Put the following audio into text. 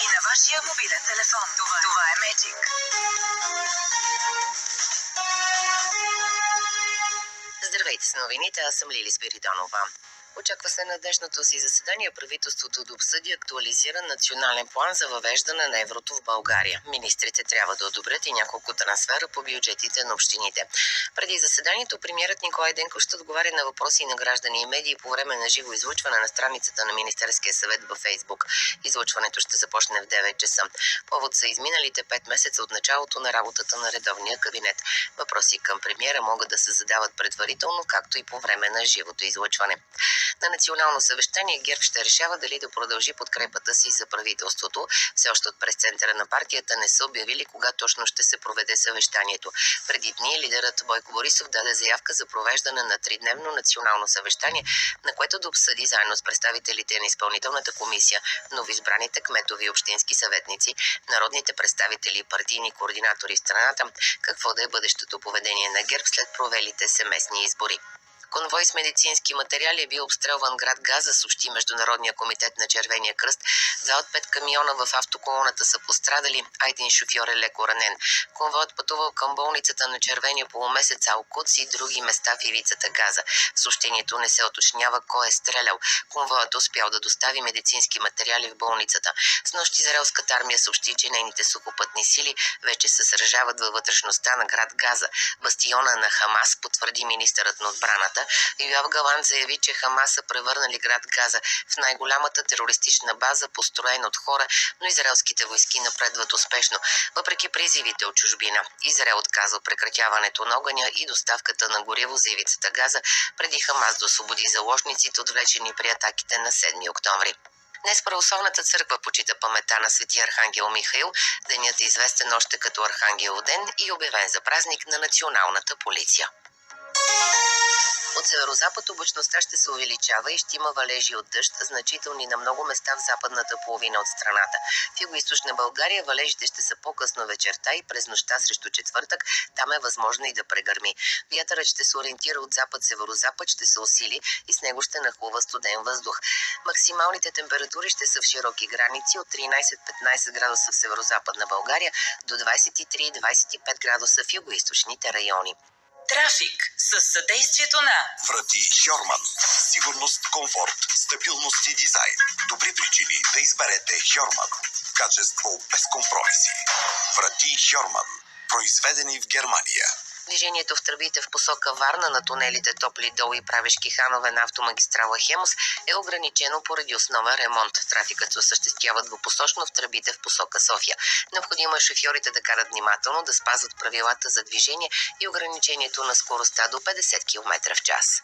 и на вашия мобилен телефон. Това е Magic. Здравейте с новините, аз съм Лили Спиридонова. Очаква се на днешното си заседание правителството да обсъди актуализиран национален план за въвеждане на еврото в България. Министрите трябва да одобрят и няколко трансфера по бюджетите на общините. Преди заседанието премиерът Николай Денков ще отговаря на въпроси на граждани и медии по време на живо излъчване на страницата на Министерския съвет във Фейсбук. Излъчването ще започне в 9 часа. Повод са изминалите 5 месеца от началото на работата на редовния кабинет. Въпроси към премиера могат да се задават предварително, както и по време на живото излъчване. На национално съвещание ГЕРБ ще решава дали да продължи подкрепата си за правителството. Все още от пресцентъра на партията не са обявили кога точно ще се проведе съвещанието. Преди дни лидерът Бойко Борисов даде заявка за провеждане на 3-дневно национално съвещание, на което да обсъди заедно с представителите на изпълнителната комисия, новоизбраните кметови и общински съветници, народните представители и партийни координатори в страната, какво да е бъдещото поведение на ГЕРБ след провелите се местни избори. Конвой с медицински материали е бил обстрелван град Газа, съобщи Международния комитет на Червения кръст. 2 от 5 камиона в автоколоната са пострадали, а един шофьор е леко ранен. Конвоят пътувал към болницата на Червения полумесец Ал-Кудс и други места в ивицата Газа. В съобщението не се уточнява кой е стрелял. Конвоят успял да достави медицински материали в болницата. Снощи израелската армия съобщи, че нейните сухопътни сили вече се сражават във вътрешността на град Газа. Бастиона на Хамас, потвърди министърът на отбраната. Йоав Галант заяви, че Хамас са превърнали град Газа в най-голямата терористична база, построена от хора, но израелските войски напредват успешно. Въпреки призивите от чужбина, Израел отказва прекратяването на огъня и доставката на гориво за ивицата Газа, преди Хамас да освободи заложниците, отвлечени при атаките на 7 октомври. Днес Православната църква почита паметта на свети Архангел Михаил. Денят е известен още като Архангел ден и обявен за празник на националната полиция. От северозапад облачността ще се увеличава и ще има валежи от дъжд, значителни на много места в западната половина от страната. В югоизточна България валежите ще са по-късно вечерта и през нощта срещу четвъртък. Там е възможно и да прегърми. Вятърът ще се ориентира от запад-северозапад, ще се усили и с него ще нахлува студен въздух. Максималните температури ще са в широки граници от 13-15 градуса в северозападна България до 23-25 градуса в югоизточните райони. Трафик със съдействието на Врати Хьорман. Сигурност, комфорт, стабилност и дизайн. Добри причини да изберете Хьорман. Качество без компромиси. Врати Хьорман. Произведени в Германия. Движението в тръбите в посока Варна на тунелите Топли дол и Правешки ханове на автомагистрала Хемус е ограничено поради основен ремонт. Трафикът се осъществява двупосочно в тръбите в посока София. Необходимо е шофьорите да карат внимателно, да спазват правилата за движение и ограничението на скоростта до 50 км в час.